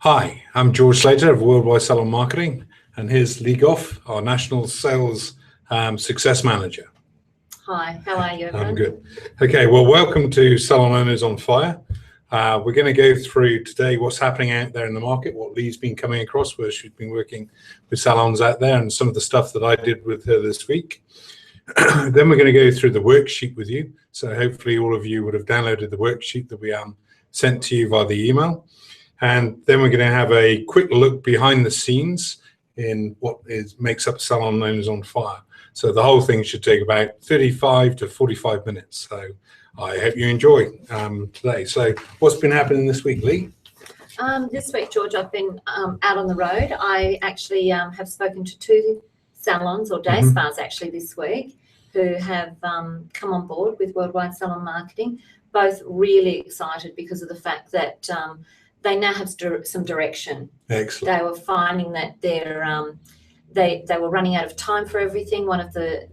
Hi, I'm George Slater of Worldwide Salon Marketing, and here's Leigh, Gough, our National Sales Success Manager. Hi, how are you, everyone? I'm good. Okay, well, welcome to Salon Owners on Fire. We're going to go through today what's happening out there in the market, what Leigh's been coming across, where she's been working with salons out there, and some of the stuff that I did with her this week. Then we're going to go through the worksheet with you. So hopefully all of you would have downloaded the worksheet that we sent to you via the email. And then we're going to have a quick look behind the scenes in what makes up Salon Owners on Fire. So the whole thing should take about 35 to 45 minutes. So I hope you enjoy today. So what's been happening this week, Leigh? This week, George, I've been out on the road. I actually have spoken to two salons or day spas actually this week who have come on board with Worldwide Salon Marketing, both really excited because of the fact that they now have some direction. Excellent. They were finding that they were running out of time for everything. One of the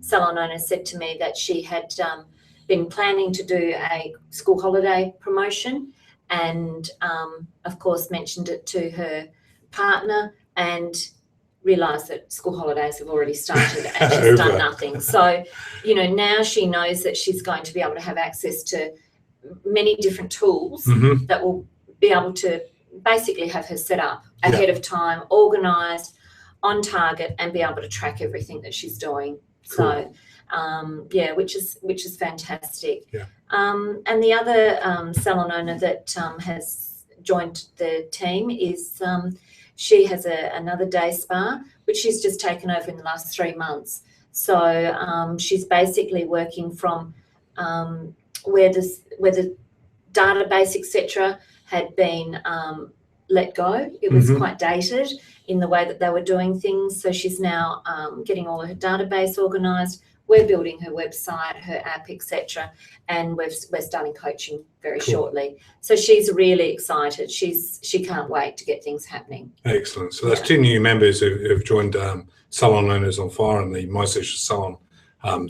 salon owners said to me that she had been planning to do a school holiday promotion and, of course, mentioned it to her partner and realised that school holidays have already started and she's done nothing. So, you know, now she knows that she's going to be able to have access to many different tools that will be able to basically have her set up ahead of time, organised, on target, and be able to track everything that she's doing. Cool. So, which is fantastic. Yeah. And the other salon owner that has joined the team is she has another day spa, which she's just taken over in the last 3 months. So she's basically working from where the database, etc., had been let go. It was quite dated in the way that they were doing things. So she's now getting all of her database organised. We're building her website, her app, etc., and we're starting coaching very shortly. So she's really excited. She can't wait to get things happening. Excellent. So that's two new members who've joined Salon Owners on Fire and the My Social Salon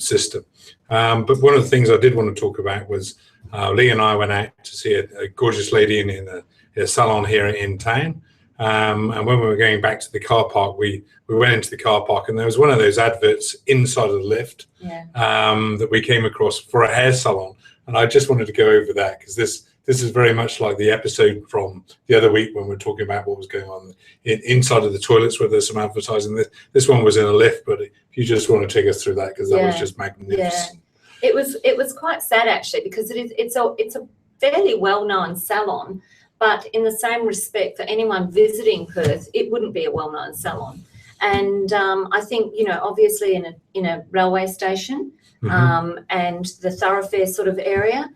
system. But one of the things I did want to talk about was Leigh and I went out to see a gorgeous lady in a salon here in town. And when we were going back to the car park, we went into the car park and there was one of those adverts inside of the lift that we came across for a hair salon. And I just wanted to go over that because this is very much like the episode from the other week when we were talking about what was going on inside of the toilets where there's some advertising. This one was in a lift, but if you just want to take us through that because that was just magnificent. It was quite sad actually because it's a fairly well-known salon, but in the same respect for anyone visiting Perth, it wouldn't be a well-known salon. And I think, you know, obviously in a railway station and the thoroughfare sort of area,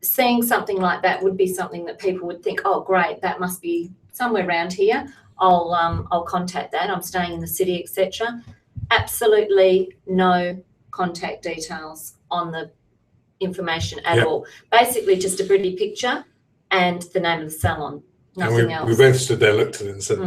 seeing something like that would be something that people would think, oh, great, that must be somewhere around here. I'll contact that. I'm staying in the city, etc. Absolutely no contact details on the information at all. Basically just a pretty picture and the name of the salon, nothing else. We both stood there, looked at it and said,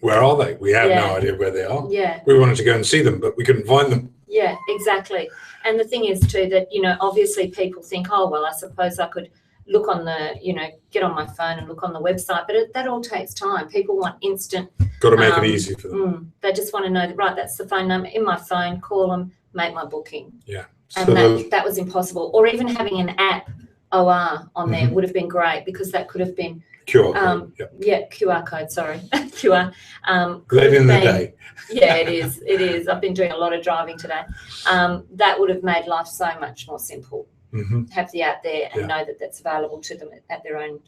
where are they? We have no idea where they are. Yeah. We wanted to go and see them, but we couldn't find them. Yeah, exactly. And the thing is too that, you know, obviously people think, oh, well, I suppose I could look on the, you know, get on my phone and look on the website, but that all takes time. People want instant. Got to make it easy for them. They just want to know that, right, that's the phone number in my phone, call them, make my booking. Yeah. And that was impossible. Or even having an app OR on there would have been great because that could have been QR code. QR code, sorry. QR. Late in the day. Yeah, it is. I've been doing a lot of driving today. That would have made life so much more simple. Have the app there and know that that's available to them at their own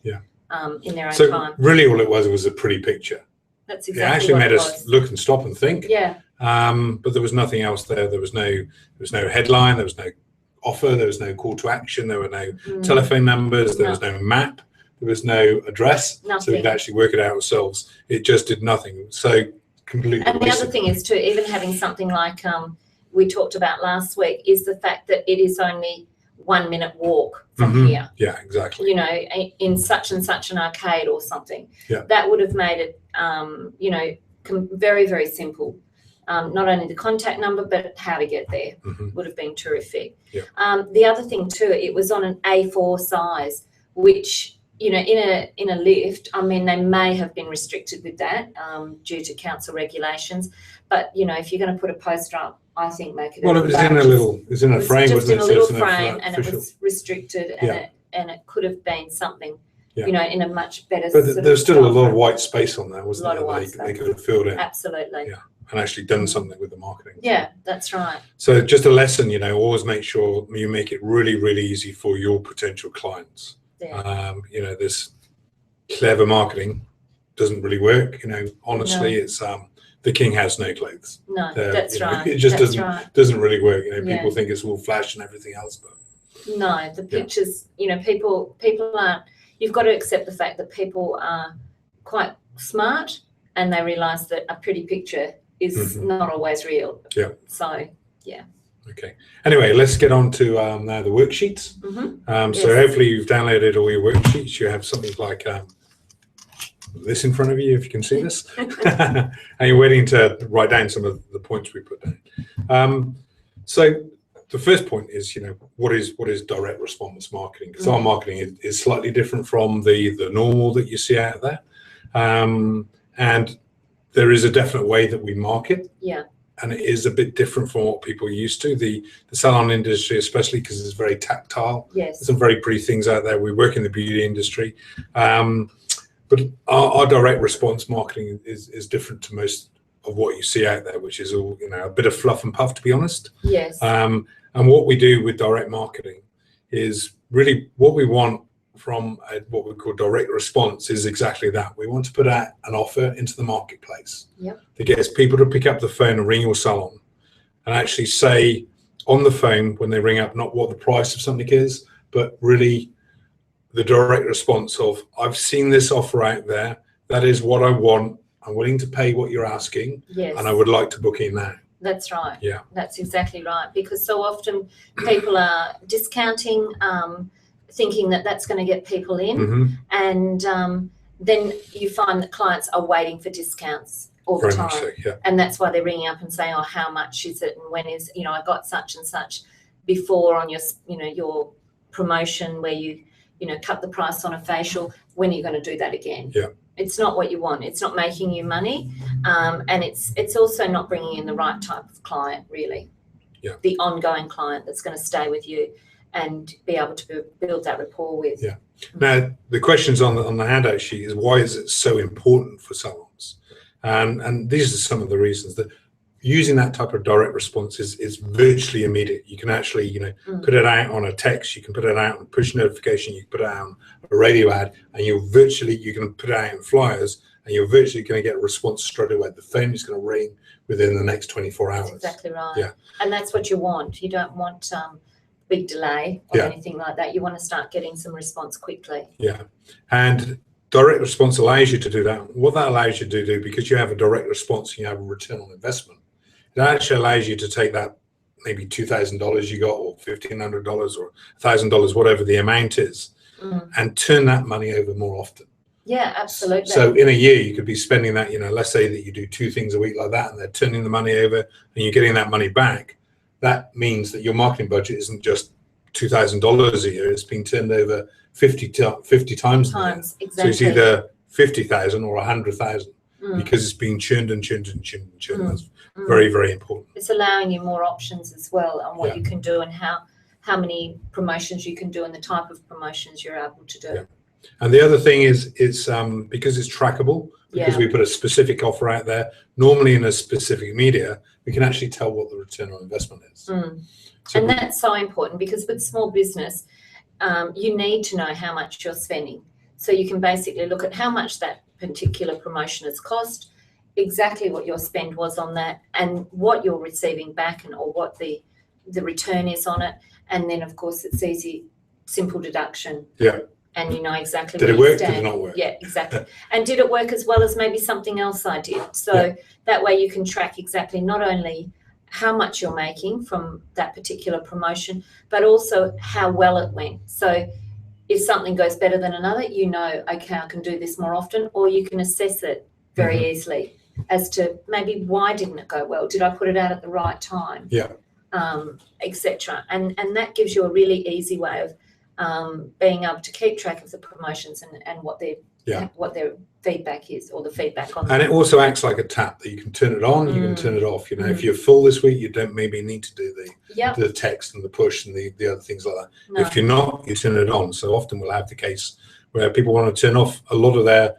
in their own time. So really all it was a pretty picture. That's exactly it actually made us look and stop and think. Yeah. But there was nothing else there. There was no headline, there was no offer, there was no call to action, there were no telephone numbers, there was no map, there was no address. Nothing. So we could actually work it out ourselves. It just did nothing. So completely. And the other thing is too, even having something like we talked about last week is the fact that it is only 1 minute walk from here. Yeah, exactly. You know, in such and such an arcade or something. Yeah. That would have made it, you know, very, very simple. Not only the contact number, but how to get there would have been terrific. Yeah. The other thing too, it was on an A4 size, which you know, in a lift, I mean, they may have been restricted with that due to council regulations. But you know, if you're going to put a poster up, I think make it. Well, it was in a little, it was in a frame, wasn't it? Just in a little frame, and it was restricted, and it could have been something, you know, in a much better. But there's still a lot of white space on there, wasn't there? They could have filled in. Absolutely. Yeah, and actually done something with the marketing. Yeah, that's right. So just a lesson, you know, always make sure you make it really, really easy for your potential clients. Yeah. You know, this clever marketing doesn't really work. You know, honestly, it's the king has no clothes. No, that's right. It just doesn't really work. You know, people think it's all flash and everything else, but no, the pictures. You know, people aren't. You've got to accept the fact that people are quite smart, and they realise that a pretty picture is not always real. Yeah. So yeah. Okay. Anyway, let's get on to now the worksheets. So hopefully you've downloaded all your worksheets. You have something like this in front of you, if you can see this, and you're waiting to write down some of the points we put down. So the first point is, you know, what is direct response marketing? Because our marketing is slightly different from the normal that you see out there, and there is a definite way that we market. Yeah. And it is a bit different from what people are used to. The salon industry, especially because it's very tactile. Yes. There's some very pretty things out there. We work in the beauty industry. But our direct response marketing is different to most of what you see out there, which is all, you know, a bit of fluff and puff, to be honest. Yes. And what we do with direct marketing is really what we want from what we call direct response is exactly that. We want to put out an offer into the marketplace that gets people to pick up the phone and ring your salon and actually say on the phone when they ring up, not what the price of something is, but really the direct response of, I've seen this offer out there. That is what I want. I'm willing to pay what you're asking. Yes. And I would like to book in now. That's right. Yeah. That's exactly right. Because so often people are discounting, thinking that that's going to get people in, and then you find that clients are waiting for discounts all the time, and that's why they're ringing up and saying, "Oh, how much is it? And when is, you know, I got such and such before on your, you know, your promotion where you know, cut the price on a facial. When are you going to do that again?" Yeah. It's not what you want. It's not making you money, and it's also not bringing in the right type of client, really. Yeah. The ongoing client that's going to stay with you and be able to build that rapport with. Yeah. Now, the questions on the handout sheet is, why is it so important for salons? And these are some of the reasons that using that type of direct response is virtually immediate. You can actually, you know, put it out on a text, you can put it out on push notification, you can put it out on a radio ad, and you can put it out in flyers, and you're virtually going to get a response straight away. The phone is going to ring within the next 24 hours. That's exactly right. Yeah. And that's what you want. You don't want big delay or anything like that. You want to start getting some response quickly. Yeah. And direct response allows you to do that. What that allows you to do, because you have a direct response and you have a return on investment, it actually allows you to take that maybe $2,000 you got, or $1,500 or $1,000, whatever the amount is, and turn that money over more often. Yeah, absolutely. So in a year, you could be spending that, you know, let's say that you do 2 things a week like that, and they're turning the money over and you're getting that money back. That means that your marketing budget isn't just $2,000 a year. It's been turned over 50 times. Exactly. So it's either 50,000 or 100,000 because it's being churned and churned and churned and churned. That's very, very important. It's allowing you more options as well on what you can do and how many promotions you can do and the type of promotions you're able to do. Yeah. And the other thing is, it's because it's trackable, because we put a specific offer out there, normally in a specific media, we can actually tell what the return on investment is. So and that's so important, because with small business, you need to know how much you're spending. So you can basically look at how much that particular promotion has cost, exactly what your spend was on that, and what you're receiving back, and or what the return is on it. And then, of course, it's easy, simple deduction. Yeah. And you know exactly did where it you work? stand. Did it not work? Yeah, exactly. And did it work as well as maybe something else I did? So that way you can track exactly not only how much you're making from that particular promotion, but also how well it went. So if something goes better than another, you know, okay, I can do this more often, or you can assess it very easily as to maybe why didn't it go well? Did I put it out at the right time? Yeah. Etc. And that gives you a really easy way being able to keep track of the promotions and what their feedback is, or the feedback on them. And it also acts like a tap that you can turn it on, you can turn it off. You know, if you're full this week, you don't maybe need to do the text and the push and the other things like that. No. If you're not, you turn it on. So often we'll have the case where people want to turn off a lot of their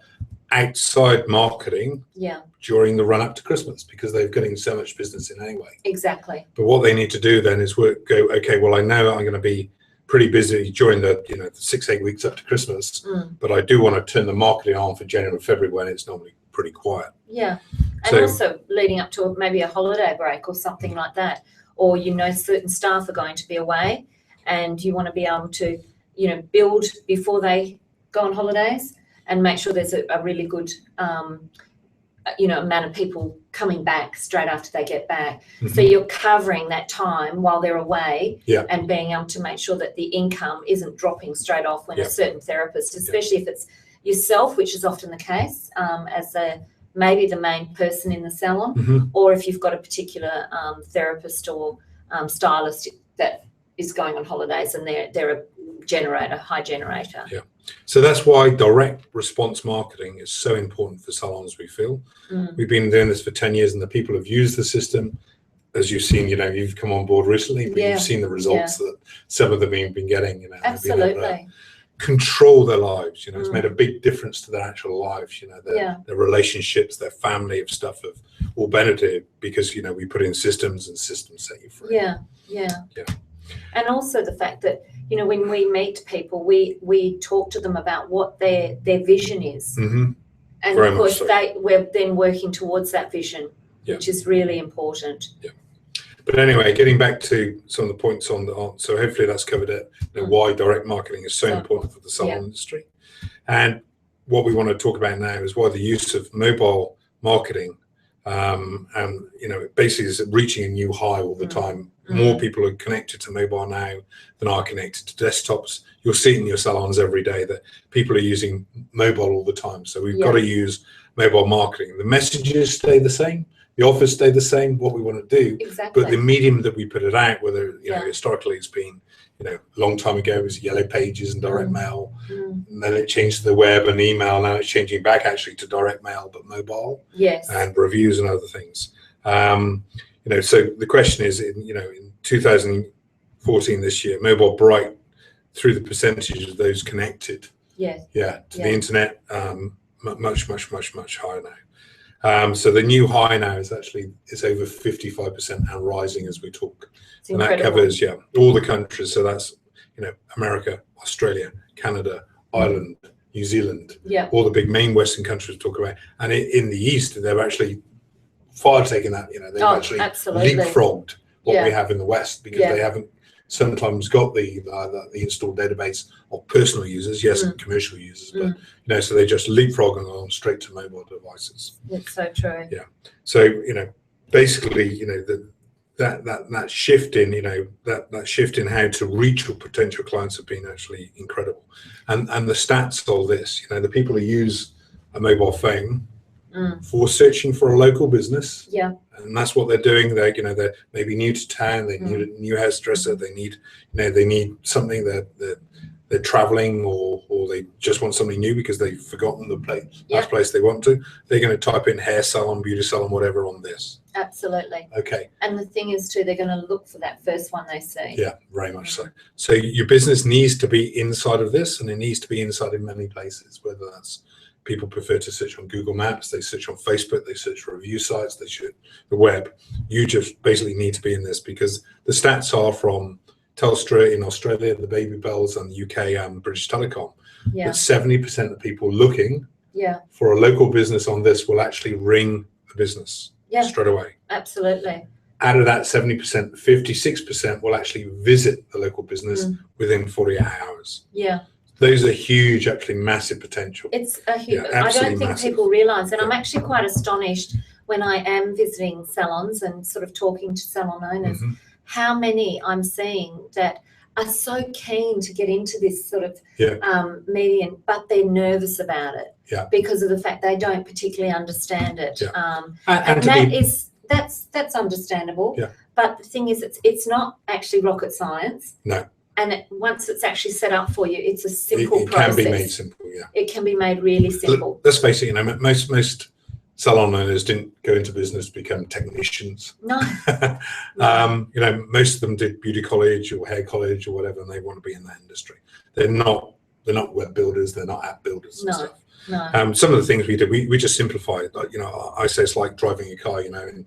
outside marketing during the run up to Christmas because they're getting so much business in anyway. Exactly. But what they need to do then is okay, well, I know I'm going to be pretty busy during the the 6-8 weeks up to Christmas, but I do want to turn the marketing on for January and February when it's normally pretty quiet. Yeah, and also leading up to maybe a holiday break or something like that, or certain staff are going to be away, and you want to be able to build before they go on holidays and make sure there's a really good amount of people coming back straight after they get back. So you're covering that time while they're away and being able to make sure that the income isn't dropping straight off when a certain therapist, especially if it's yourself, which is often the case, as maybe the main person in the salon, or if you've got a particular therapist or stylist that is going on holidays and they're a high generator. Yeah. So that's why direct response marketing is so important for salons, we feel. We've been doing this for 10 years and the people have used the system. As you've seen, you've come on board recently, but you've seen the results that some of them have been getting. Absolutely. Been able to control their lives. It's made a big difference to their actual lives. Their relationships, their family of stuff have all benefited because, we put in systems and systems set you free. Yeah. And also the fact that, when we meet people, we talk to them about what their vision is. And Very of course, so. We're then working towards that vision, which is really important. Yeah. But anyway, getting back to some of the points on so hopefully that's covered it, why direct marketing is so important for the salon industry. And what we want to talk about now is why the use of mobile marketing and basically is reaching a new high all the time. More people are connected to mobile now than are connected to desktops. You'll see it in your salons every day that people are using mobile all the time. So we've got to use mobile marketing. The messages stay the same, the offers stay the same, what we want to do. Exactly. But the medium that we put it out, whether historically it's been a long time ago it was yellow pages and direct mail, and then it changed to the web and email. Now it's changing back actually to direct mail, but mobile. Yes. And reviews and other things. So the question is, in 2014 this year, mobile bright through the percentage of those connected. To the internet, much higher now. So the new high now is over 55% and rising as we talk. It's and incredible. that covers all the countries. So that's America, Australia, Canada, Ireland, New Zealand, all the big main Western countries we talk about. And in the East, they're actually far taken that. They've actually leapfrogged what we have in the West because they haven't sometimes got the installed database of personal users, and commercial users, but so they just leapfrogging on straight to mobile devices. It's so true. So basically, that shift in that shift in how to reach your potential clients have been actually incredible, and the stats of this, the people who use a mobile phone for searching for a local business, and that's what they're doing. They're maybe new to town, they need a new hairdresser, they need something that they're traveling, or they just want something new because they've forgotten the last place they want to. They're going to type in hair salon, beauty salon, whatever on this. Absolutely. Okay. And the thing is too, they're going to look for that first one they see. Yeah, very much so. So your business needs to be inside of this, and it needs to be inside in many places, whether that's people prefer to search on Google Maps, they search on Facebook, they search for review sites, they search the web. You just basically need to be in this because the stats are from Telstra in Australia, the Baby Bells, and the UK and British Telecom. That 70% of people looking for a local business on this will actually ring a business straight away. Absolutely. Out of that 70%, 56% will actually visit the local business within 48 hours. Those are huge, actually massive potential. It's a huge, I don't think people realise, and I'm actually quite astonished when I am visiting salons and sort of talking to salon owners, how many I'm seeing that are so keen to get into this sort of medium, but they're nervous about it because of the fact they don't particularly understand it. And that's understandable. But the thing is, it's not actually rocket science. No. And once it's actually set up for you, it's a simple It process. can be made simple, yeah. It can be made really simple. Let's face it, most salon owners didn't go into business to become technicians. No. Most of them did beauty college or hair college or whatever, and they want to be in that industry. They're not web builders, they're not app builders and stuff. No. Some of the things we did, we just simplified. Like, I say it's like driving a car, in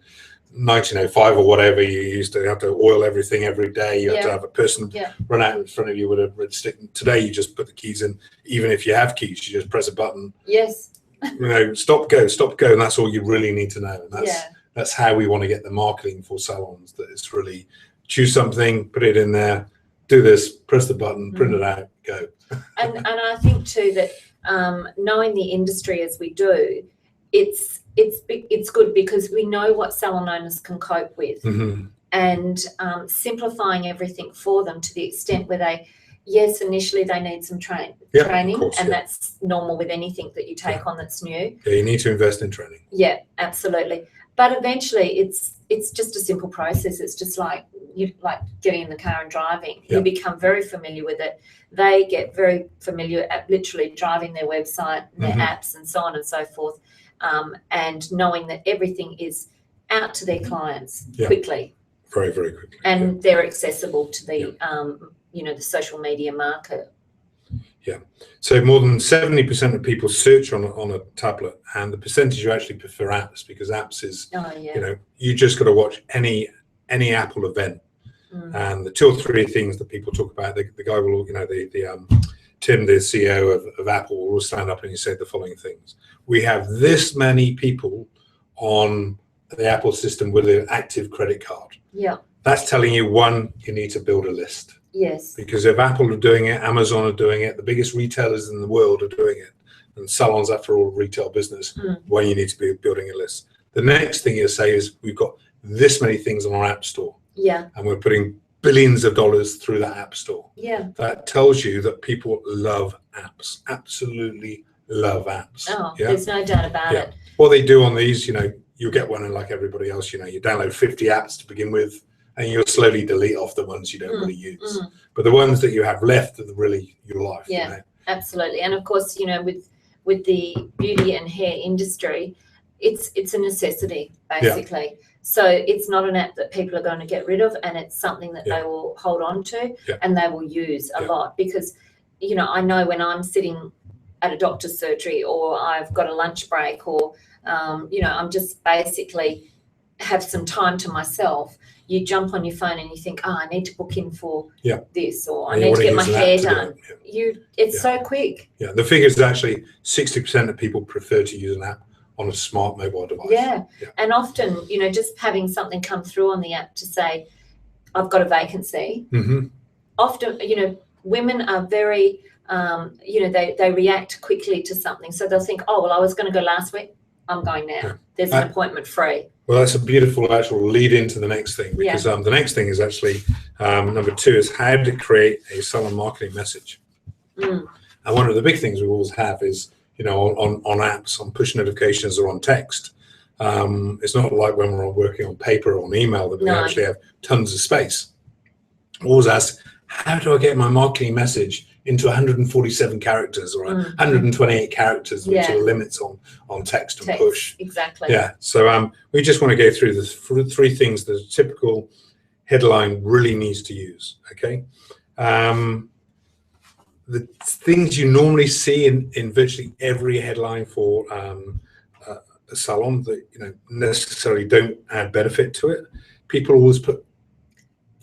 1905 or whatever, you used to have to oil everything every day. You had to have a person run out in front of you with a red stick. Today, you just put the keys in. Even if you have keys, you just press a button. Yes. Stop, go, and that's all you really need to know. And that's how we want to get the marketing for salons. That it's really choose something, put it in there, do this, press the button, print it out, go. and I think too that knowing the industry as we do, it's good because we know what salon owners can cope with, and simplifying everything for them to the extent where yes, initially they need some training, course, and that's normal with anything that you take on that's new. Yeah, you need to invest in training. Yeah, absolutely. But eventually, it's just a simple process. It's just like getting in the car and driving. You become very familiar with it. They get very familiar at literally driving their website, and their apps, and so on and so forth, and knowing that everything is out to their clients quickly. Very, very quickly. And they're accessible to the the social media market. Yeah. So more than 70% of people search on a tablet, and the percentage who actually prefer apps, because apps is, you just got to watch any Apple event, and the 2 or 3 things that people talk about. The guy will, Tim, the CEO of Apple, will stand up and he said the following things: we have this many people on the Apple system with an active credit card. Yeah. That's telling you, one, you need to build a list. Yes. Because if Apple are doing it, Amazon are doing it, the biggest retailers in the world are doing it, and salons, after all, retail business, when you need to be building a list. The next thing you say is, we've got this many things on our app store. Yeah. And we're putting billions of dollars through that app store. Yeah. That tells you that people love apps, absolutely love apps. Oh, there's no doubt about it. What they do on these, you'll get one, and like everybody else, you download 50 apps to begin with, and you'll slowly delete off the ones you don't really use. But the ones that you have left are really your life. Yeah, absolutely. And of course, with the beauty and hair industry, it's a necessity, basically. So it's not an app that people are going to get rid of, and it's something that they will hold on to and they will use a lot, because, I know when I'm sitting at a doctor's surgery, or I've got a lunch break, or, I'm just basically have some time to myself, you jump on your phone and you think, I need to book in for this, or I need to get my hair done. It's so quick. Yeah, the figure is actually 60% of people prefer to use an app on a smart mobile device. Yeah. And often, just having something come through on the app to say, I've got a vacancy. Often, women are very, they react quickly to something. So they'll think, oh, well, I was going to go last week, I'm going now. There's an appointment free. Well, that's a beautiful actual lead into the next thing, because the next thing is actually, number 2 is how to create a salon marketing message. And one of the big things we always have is, on apps, on push notifications, or on text. It's not like when we're working on paper or on email that we actually have tons of space. Always ask, how do I get my marketing message into 147 characters or 128 characters, which are the limits on text and push. Exactly. Yeah. So we just want to go through the 3 things that a typical headline really needs to use. Okay. The things you normally see in virtually every headline for a salon that necessarily don't add benefit to it. People always put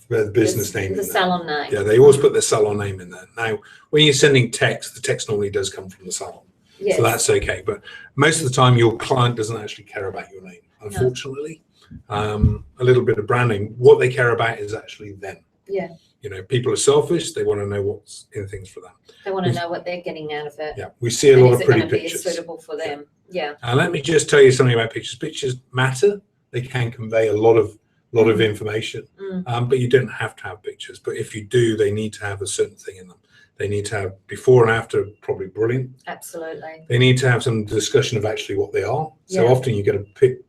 the business name in there. The salon name. Yeah, they always put their salon name in there. Now, when you're sending text, the text normally does come from the salon. Yes. So that's okay. But most of the time, your client doesn't actually care about your name, unfortunately. No. A little bit of branding. What they care about is actually them. Yeah. People are selfish. They want to know what's in things for them. They want to know what they're getting out of it. Yeah, we see a lot of pretty pictures. Is it suitable for them? Yeah. And let me just tell you something about pictures. Pictures matter. They can convey a lot of information, but you don't have to have pictures. But if you do, they need to have a certain thing in them. They need to have before and after, probably brilliant. Absolutely. They need to have some discussion of actually what they are. So often you get a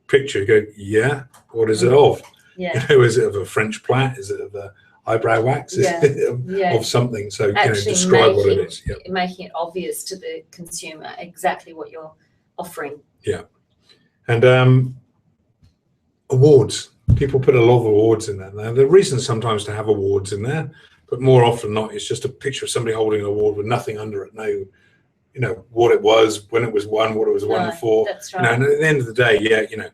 picture, you go, what is it of? Yeah. Is it of a French plait? Is it of a eyebrow wax of something. So Actually describe what it is. Making it obvious to the consumer exactly what you're offering. Yeah. And awards. People put a lot of awards in there. Now, the reason sometimes to have awards in there, but more often not, it's just a picture of somebody holding an award with nothing under it. No, what it was, when it was won, what it was won for. That's right. And at the end of the day,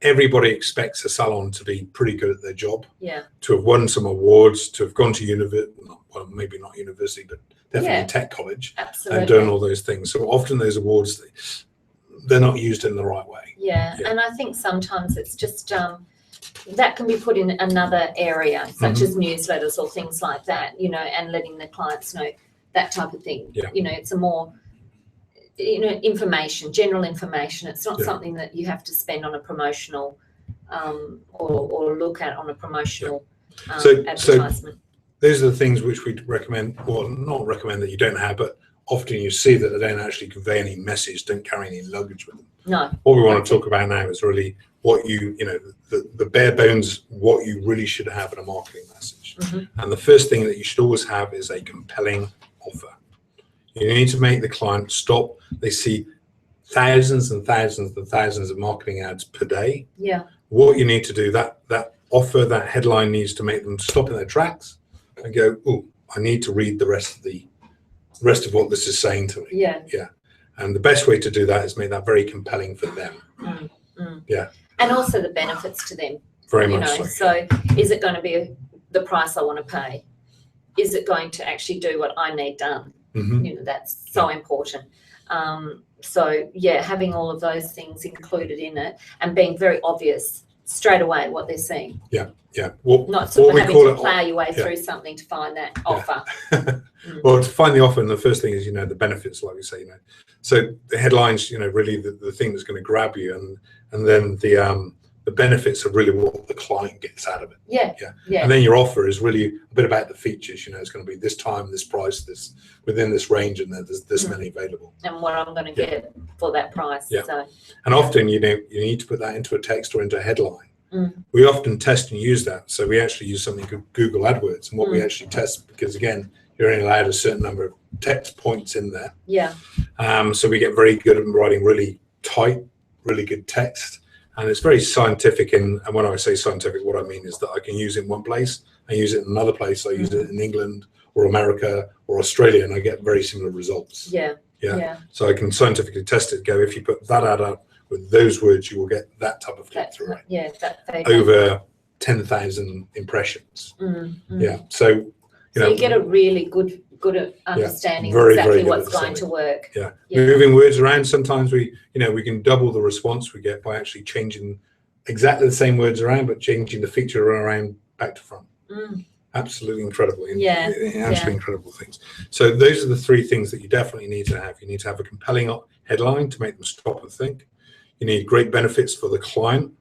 everybody expects a salon to be pretty good at their job. Yeah. To have won some awards, to have gone to university, well, maybe not university, but definitely tech college. Absolutely. And done all those things. So often those awards, they're not used in the right way. Yeah. And I think sometimes it's just that can be put in another area, such as newsletters or things like that, and letting the clients know that type of thing. Yeah. It's a more, information, general information. It's not something that you have to spend on a promotional or look at on a promotional advertisement. So those are the things which we'd recommend, or not recommend that you don't have, but often you see that they don't actually convey any message, don't carry any luggage with them. No. What we want to talk about now is really what the bare bones, what you really should have in a marketing message. And the first thing that you should always have is a compelling offer. You need to make the client stop. They see thousands and thousands and thousands of marketing ads per day. Yeah. What you need to do, that offer, that headline needs to make them stop in their tracks and go, oh, I need to read the rest of what this is saying to me. Yeah. Yeah. And the best way to do that is make that very compelling for them. Yeah. And also the benefits to them. Very much so. So is it going to be the price I want to pay? Is it going to actually do what I need done? That's so important. So having all of those things included in it and being very obvious straight away what they're seeing. Yeah. Not sort of having to plow your way through something to find that offer. Well, to find the offer, and the first thing is, the benefits, like we say, So the headlines, really the thing that's going to grab you, and then the benefits are really what the client gets out of it. Yeah. And then your offer is really a bit about the features. It's going to be this time, this price, this within this range, and there's this many available. And what I'm going to get for that price. Yeah. So. And often, you need to put that into a text or into a headline. We often test and use that. So we actually use something called Google AdWords, and what we actually test, because again, you're only allowed a certain number of text points in there. Yeah. So we get very good at writing really tight, really good text. And it's very scientific. And when I say scientific, what I mean is that I can use it in one place, I use it in another place, I use it in England or America or Australia, and I get very similar results. Yeah. So I can scientifically test it, go, if you put that ad up with those words, you will get that type of click-through rate. Yeah, over 10,000 impressions. Yeah. So, you get a really good understanding of very, exactly very what's going to work. Yeah. Moving words around, sometimes we can double the response we get by actually changing exactly the same words around, but changing the feature around back to front. Absolutely incredible. Absolutely incredible things. So those are the three things that you definitely need to have. You need to have a compelling headline to make them stop and think. You need great benefits for the client.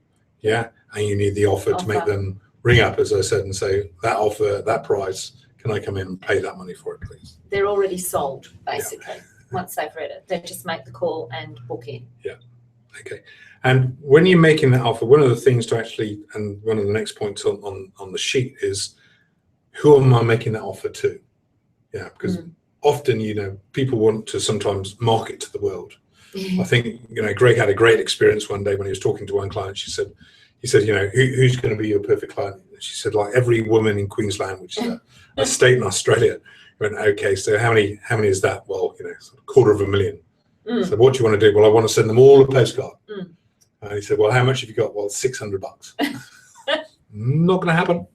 Yeah. And you need the offer to make them ring up, as I said, and say, that offer, that price, can I come in and pay that money for it, please? They're already sold, basically, once they've read it. They just make the call and book in. Yeah. Okay. And when you're making that offer, one of the things to actually, and one of the next points on the sheet is, who am I making that offer to? Yeah, because often, people want to sometimes market to the world. I think, Greg had a great experience one day when he was talking to one client. He said, who's going to be your perfect client? She said, like every woman in Queensland, which is a state in Australia. He went, okay, so how many is that? Well, sort of 250,000. So what do you want to do? Well, I want to send them all a postcard. And he said, well, how much have you got? Well, $600. Not going to happen.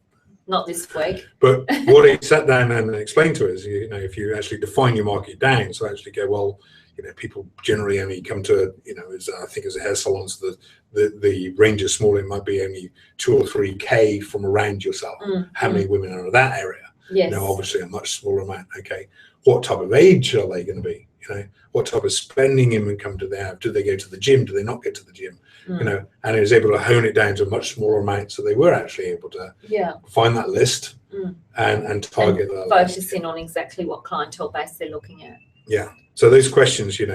Not this week. But what he sat down and explained to us, if you actually define your market down, so actually go, well, people generally only come to, I think as a hair salons, the range is small. It might be only 2 or 3K from around your salon. How many women are in that area? Yes. Obviously a much smaller amount. Okay. What type of age are they going to be? What type of spending income do they have? Do they go to the gym? Do they not go to the gym? And he was able to hone it down to a much smaller amount, so they were actually able to find that list and target that. Focus in on exactly what clientele base they're looking at. Yeah. So those questions, you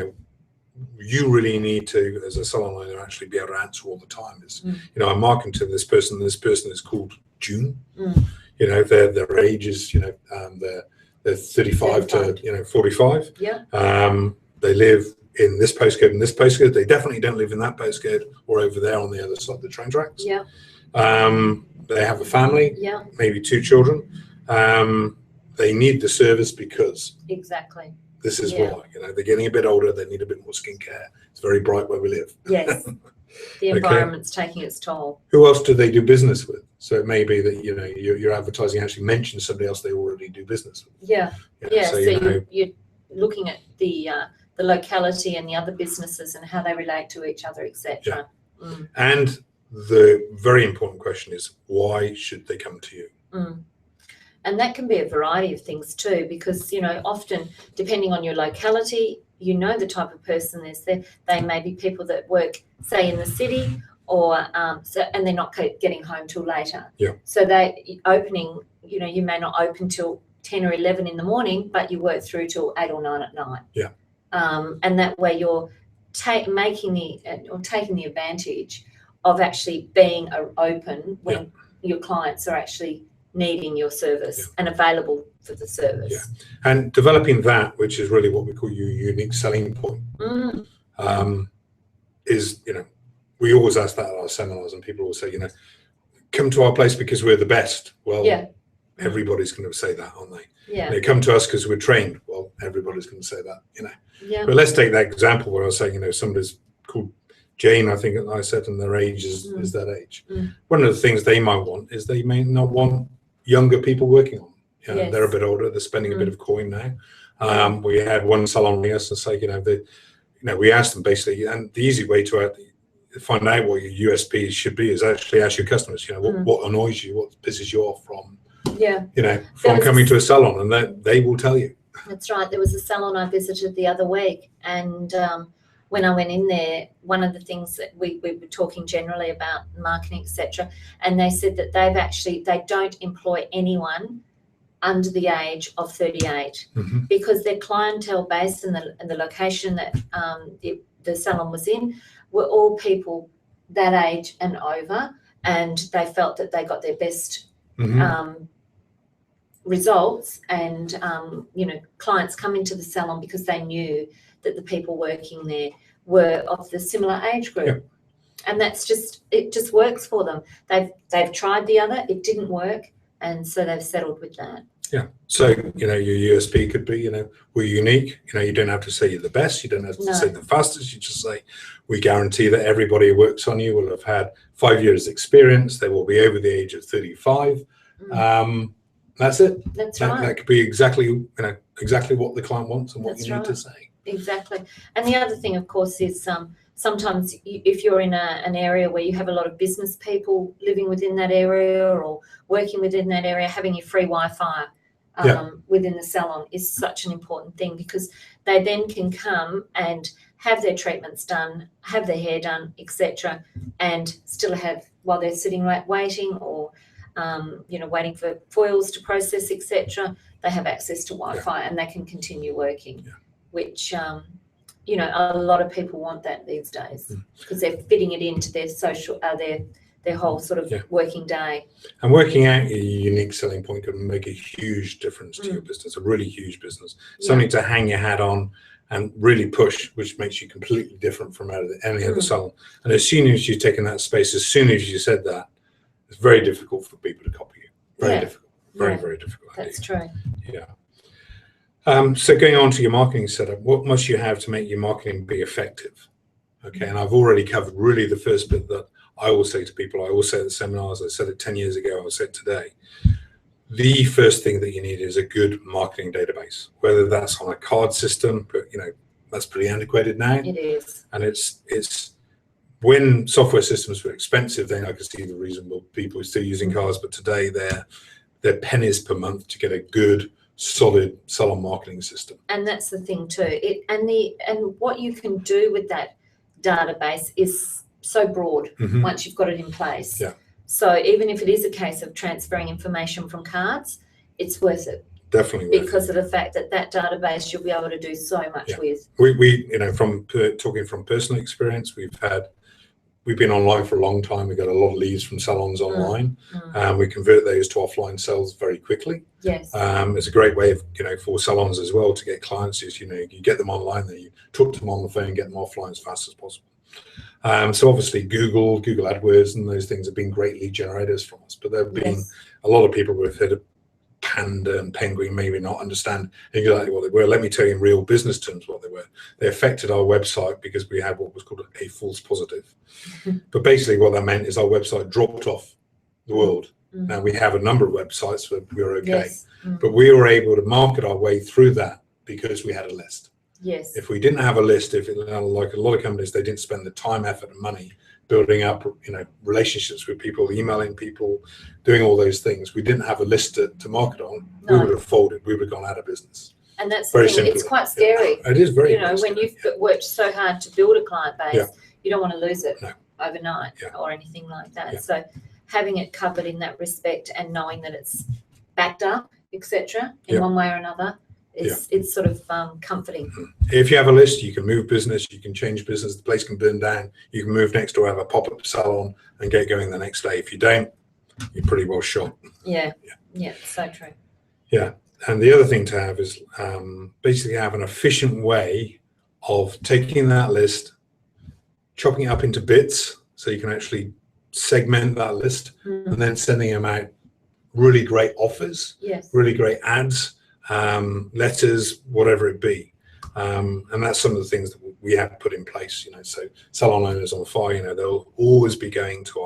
you really need to, as a salon owner, actually be able to answer all the time. Is I'm marketing to this person is called June. their ages, they're 35 to 45. Yeah. They live in this postcode and this postcode. They definitely don't live in that postcode or over there on the other side of the train tracks. Yeah. They have a family. Yeah. Maybe 2 children. They need the service because exactly. This is why. They're getting a bit older. They need a bit more skincare. It's very bright where we live. Yes. The environment's taking its toll. Who else do they do business with? So it may be that your advertising actually mentions somebody else they already do business with. Yeah. So you're looking at the locality and the other businesses and how they relate to each other, etc. Yeah. And the very important question is, why should they come to you? And that can be a variety of things too, because often depending on your locality, the type of person is there. They may be people that work, say, in the city, or and they're not getting home till later. Yeah. So they opening, you may not open till 10 or 11 in the morning, but you work through till 8 or 9 at night. Yeah. And that way you're taking the advantage of actually being open when your clients are actually needing your service and available for the service. Yeah. And developing that, which is really what we call your unique selling point, is, we always ask that at our seminars, and people will say, come to our place because we're the best. Well, everybody's going to say that, aren't they? Yeah. They come to us because we're trained. Well, everybody's going to say that, Yeah. But let's take that example where I was saying, somebody's called Jane, I think I said, and their age is that age. One of the things they might want is they may not want younger people working on them. They're a bit older, they're spending a bit of coin now. We had one salon near us and say, we asked them basically, and the easy way to find out what your USP should be is actually ask your customers, what annoys you, what pisses you off from coming to a salon, and they will tell you. That's right. There was a salon I visited the other week, and when I went in there, one of the things that we were talking generally about marketing, etc., and they said that they don't employ anyone under the age of 38 because their clientele base and the location that the salon was in were all people that age and over, and they felt that they got their best results, and clients come into the salon because they knew that the people working there were of the similar age group, and it just works for them. They've tried the other, it didn't work, and so they've settled with that. Yeah. So your USP could be we're unique. You don't have to say you're the best. You don't have to say the fastest. You just say we guarantee that everybody who works on you will have had 5 years experience. They will be over the age of 35. That's it. That's right. That could be exactly what the client wants and what you need to say. Exactly. And the other thing, of course, is sometimes if you're in an area where you have a lot of business people living within that area or working within that area, having your free Wi-Fi within the salon is such an important thing, because they then can come and have their treatments done, have their hair done, etc., and still have, while they're sitting waiting or waiting for foils to process, etc., they have access to Wi-Fi and they can continue working, which, a lot of people want that these days because they're fitting it into their social, their whole sort of working day. And working out your unique selling point can make a huge difference to your business, a really huge business. Something to hang your hat on and really push, which makes you completely different from any other salon. And as soon as you've taken that space, as soon as you said that, it's very difficult for people to copy you. Very difficult. Very difficult. That's true. Yeah. So going on to your marketing setup, what must you have to make your marketing be effective? Okay, and I've already covered really the first bit that I always say to people. I always say at the seminars, I said it 10 years ago, I'll say it today. The first thing that you need is a good marketing database, whether that's on a card system, but that's pretty antiquated now. It is. And it's when software systems were expensive, then I could see the reason why people are still using cards, but today they're pennies per month to get a good, solid salon marketing system. And that's the thing too. And what you can do with that database is so broad once you've got it in place. Yeah. So even if it is a case of transferring information from cards, it's worth it. Definitely because of the fact that database you'll be able to do so much with. We from talking from personal experience, we've been online for a long time. We got a lot of leads from salons online. We convert those to offline sales very quickly. Yes. It's a great way of, for salons as well to get clients. Is, you get them online, then you talk to them on the phone, get them offline as fast as possible. So obviously Google AdWords and those things have been great lead generators from us, but there have been a lot of people who have heard of Panda and Penguin, maybe not understand exactly what they were. Let me tell you in real business terms what they were. They affected our website because we had what was called a false positive. But basically what that meant is our website dropped off the world. Now we have a number of websites where we were okay, but we were able to market our way through that because we had a list. Yes. If we didn't have a list, like a lot of companies, they didn't spend the time, effort, and money building up, relationships with people, emailing people, doing all those things. We didn't have a list to market on. No. We would have folded. We would have gone out of business. And that's very simple. It's quite scary. Yeah. It is very. When you've worked so hard to build a client base, you don't want to lose it overnight or anything like that. Yeah. So having it covered in that respect and knowing that it's backed up, etc., in one way or another. It's sort of comforting. If you have a list, you can move business, you can change business, the place can burn down, you can move next door, have a pop-up salon and get going the next day. If you don't, you're pretty well shot. Yeah, so true. Yeah, and the other thing to have is basically have an efficient way of taking that list, chopping it up into bits so you can actually segment that list and then sending them out really great offers, really great ads, letters, whatever it be, and that's some of the things that we have put in place. So Salon Owners on Fire, they'll always be going to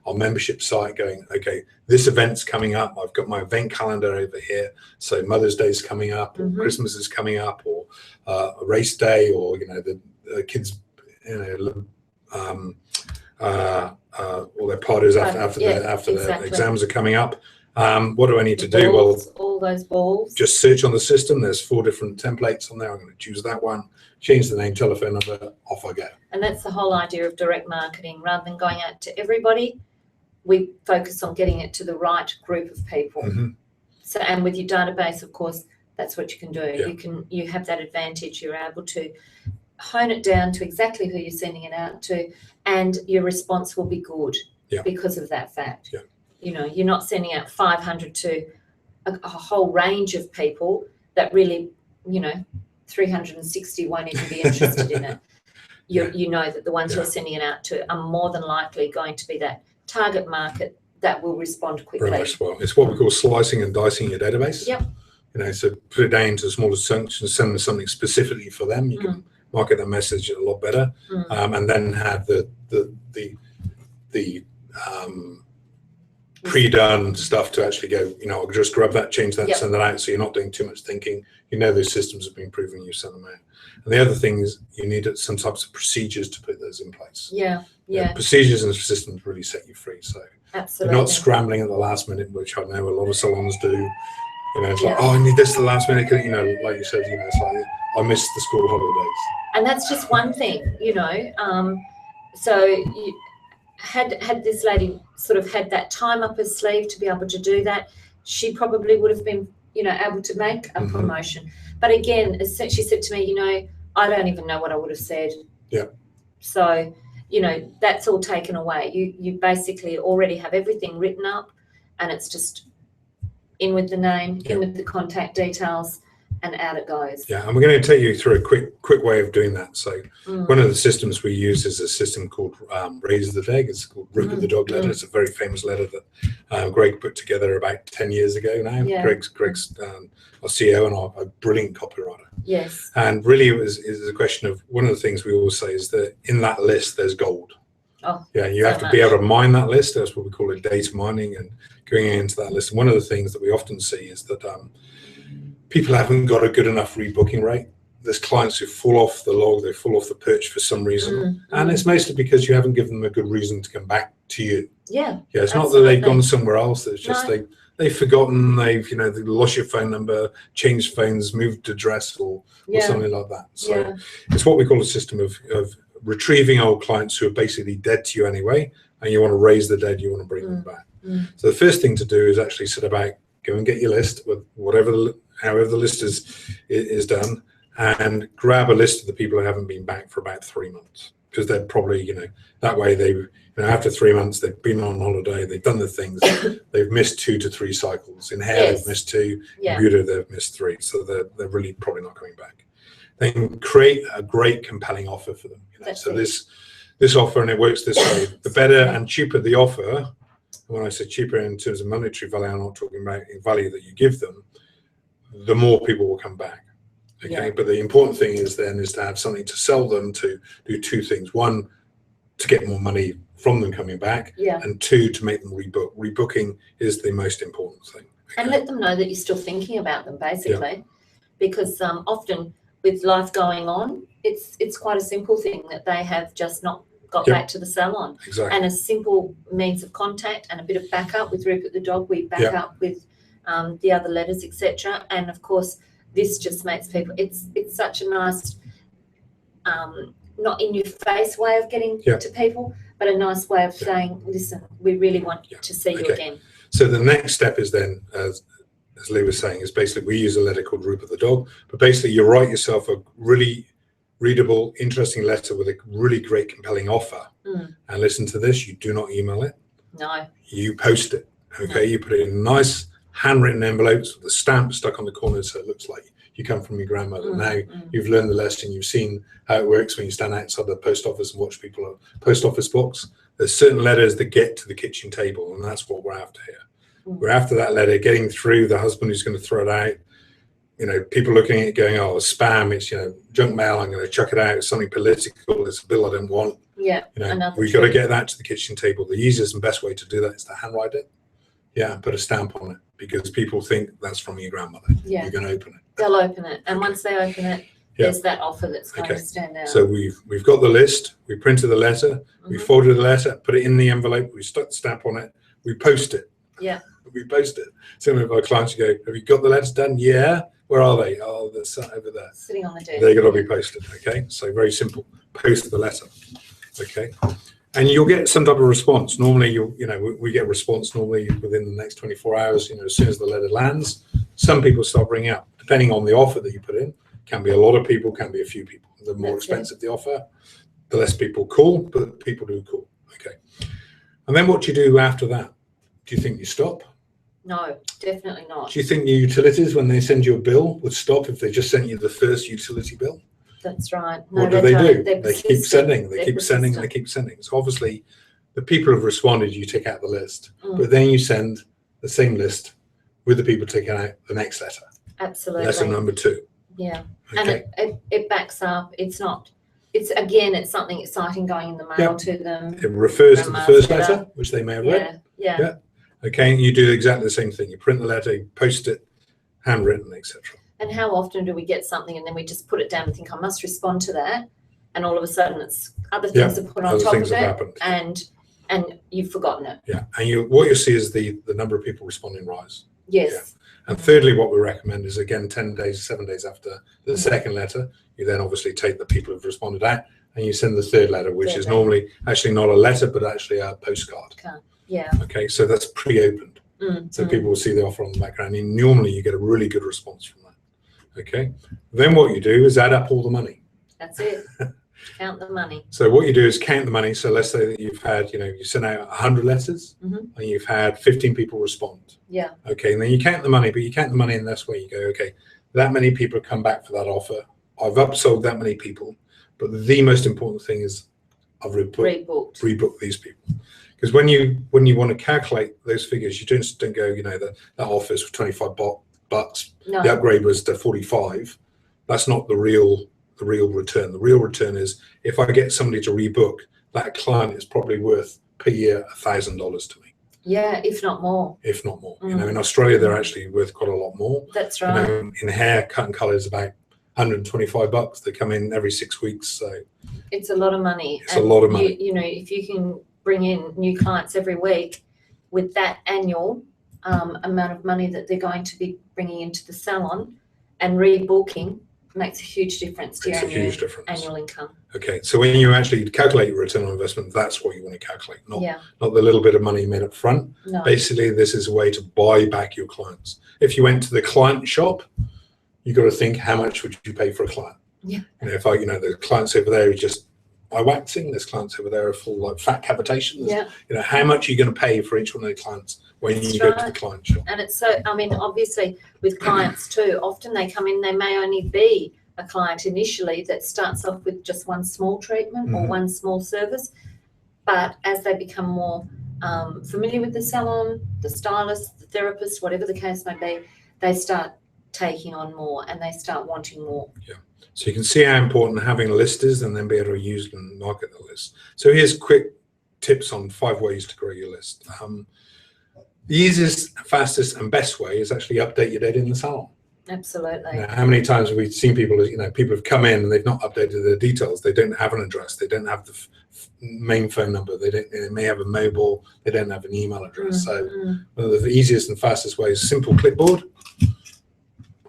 our membership site, going, okay, this event's coming up. I've got my event calendar over here. So Mother's Day is coming up, or Christmas is coming up, or a race day, or the kids, all their parties after the exams are coming up. What do I need to do? Well, all those balls. Just search on the system. There's 4 different templates on there. I'm going to choose that one, change the name, telephone number, off I go. And that's the whole idea of direct marketing. Rather than going out to everybody, we focus on getting it to the right group of people. So, and with your database, of course, that's what you can do. You have that advantage. You're able to hone it down to exactly who you're sending it out to, and your response will be good because of that fact. You're not sending out 500 to a whole range of people that really, 360 won't even be interested in it. You know that the ones you're sending it out to are more than likely going to be that target market that will respond quickly. Very much well. It's what we call slicing and dicing your database. So put it down into smaller chunks and send them something specifically for them. You can market that message a lot better, and then have the pre-done stuff to actually go, I'll just grab that, change that, send that out. So you're not doing too much thinking. Those systems have been proven, you send them out. And the other thing is you need some types of procedures to put those in place. Procedures and systems really set you free. So absolutely, you're not scrambling at the last minute, which I know a lot of salons do. It's like, oh, I need this at the last minute. Like you said, it's like, I missed the school holidays. And that's just one thing, so you had this lady sort of had that time up her sleeve to be able to do that, she probably would have been, able to make a promotion. But again, she said to me, I don't even know what I would have said. So, that's all taken away. You basically already have everything written up, and it's just in with the name, in with the contact details, and out it goes. And we're going to take you through a quick way of doing that. So one of the systems we use is a system called Raise the Dog. It's called Rip of the Dog letter. It's a very famous letter that Greg put together about 10 years ago now. Greg's our CEO and our brilliant copywriter. Yes. And really it is a question of, one of the things we always say is that in that list there's gold. You have to be able to mine that list. That's what we call it, data mining, and going into that list. And one of the things that we often see is that people haven't got a good enough rebooking rate. There's clients who fall off the log, they fall off the perch for some reason. And it's mostly because you haven't given them a good reason to come back to you. It's not that they've gone somewhere else. It's just they've forgotten, they've lost your phone number, changed phones, moved address, or something like that. So it's what we call a system of retrieving old clients who are basically dead to you anyway, and you want to raise the dead, you want to bring them back. So the first thing to do is actually sit about, go and get your list with however the list is done, and grab a list of the people who haven't been back for about 3 months. because they're probably, that way after 3 months, they've been on holiday, they've done the things, they've missed 2 to 3 cycles. In hair, they've missed 2, in beauty, they've missed 3. So they're really probably not coming back. Then create a great, compelling offer for them. So this offer, and it works this way, the better and cheaper the offer, when I say cheaper in terms of monetary value, I'm not talking about value that you give them, the more people will come back. Okay, but the important thing is to have something to sell them to do 2 things. 1, to get more money from them coming back, and 2, to make them rebook. Rebooking is the most important thing. Okay? And let them know that you're still thinking about them, basically, because often with life going on, it's quite a simple thing that they have just not got back to the salon. Exactly. And a simple means of contact and a bit of backup with Rupert the dog, we back up with the other letters, etc. And of course, this just makes people, it's such a nice, not in your face way of getting to people, but a nice way of saying, listen, we really want to see you again. So the next step is then, as Leigh was saying, is basically we use a letter called Rupert the dog, but basically you write yourself a really readable, interesting letter with a really great, compelling offer. And listen to this, you do not email it. No. You post it, okay? You put it in nice handwritten envelopes with a stamp stuck on the corner so it looks like you come from your grandmother. Now you've learned the lesson, you've seen how it works when you stand outside the post office and watch people at post office box. There's certain letters that get to the kitchen table, and that's what we're after here. We're after that letter getting through the husband who's going to throw it out. People looking at it going, oh, it's spam, it's, junk mail, I'm going to chuck it out, it's something political, it's a bill I don't want. We've got to get that to the kitchen table. The easiest and best way to do that is to handwrite it. And put a stamp on it, because people think that's from your grandmother. You're going to open it. They'll open it, and once they open it, there's that offer that's going to stand out. So we've got the list, we printed the letter, we folded the letter, put it in the envelope, we stuck the stamp on it, we post it. We post it. Some of our clients go, have you got the letters done? Yeah. Where are they? Oh, they're sat over there. Sitting on the desk. They're going to be posted. Okay. So very simple. Post the letter. Okay. And you'll get some type of response. Normally, we get a response normally within the next 24 hours. As soon as the letter lands, some people start bringing up, depending on the offer that you put in. Can be a lot of people, can be a few people. The more expensive the offer, the less people call, but people do call. Okay. And then what do you do after that? Do you think you stop? No, definitely not. Do you think your utilities, when they send you a bill, would stop if they just sent you the first utility bill? That's right. What do they do? They keep sending, they keep sending, and they keep sending. So obviously, the people who have responded, you take out the list, but then you send the same list with the people taking out the next letter. Absolutely. Lesson number 2. Yeah, okay. And it backs up. It's something exciting going in the mail to them. It refers to the first letter, which they may have read. Yeah. Okay, and you do exactly the same thing. You print the letter, you post it, handwritten, etc. And how often do we get something and then we just put it down and think, I must respond to that, and all of a sudden it's other things are put on top of it, and you've forgotten it. Yeah, and what you'll see is the number of people responding rise. Yes. Yeah. And thirdly, what we recommend is, again, 7 days after the second letter, you then obviously take the people who've responded out and you send the third letter, which is normally actually not a letter, but actually a postcard. Yeah. Okay, so that's pre-opened. So people will see the offer on the background. And normally you get a really good response from that. Okay, then what you do is add up all the money. That's it. Count the money. So what you do is count the money. So let's say that you've had, you sent out 100 letters and you've had 15 people respond. Yeah. Okay, and then you count the money, but you count the money and that's where you go, okay, that many people come back for that offer. I've upsold that many people, but the most important thing is I've rebooked these people. Because when you want to calculate those figures, you don't go, that offer is for 25 bucks. No. The upgrade was to 45. That's not the real return. The real return is if I get somebody to rebook, that client is probably worth per year $1,000 to me. Yeah, if not more. If not more. In Australia, they're actually worth quite a lot more. That's right. In hair, cut and colour is about 125 bucks. They come in every 6 weeks. So it's a lot of money. It's a lot of money. If you can bring in new clients every week with that annual amount of money that they're going to be bringing into the salon and rebooking, makes a huge difference to your annual income. Okay, so when you actually calculate your return on investment, that's what you want to calculate, not the little bit of money you made up front. No. Basically, this is a way to buy back your clients. If you went to the client shop, you got to think, how much would you pay for a client? Yeah. If the clients over there who just eye waxing. There's clients over there are full like fat cavitation. Yeah. You know, how much are you going to pay for each one of the clients when you go to the client shop? And it's so, I mean, obviously with clients too, often they come in, they may only be a client initially that starts off with just one small treatment or one small service. But as they become more familiar with the salon, the stylist, the therapist, whatever the case may be, they start taking on more and they start wanting more. Yeah. So you can see how important having a list is, and then be able to use and market the list. So here's quick tips on 5 ways to grow your list. The easiest, fastest, and best way is actually update your data in the salon. Absolutely. You know, how many times have we seen people, you know, people have come in and they've not updated their details. They don't have an address. They don't have the main phone number. They may have a mobile. They don't have an email address. So one of the easiest and fastest ways, simple clipboard,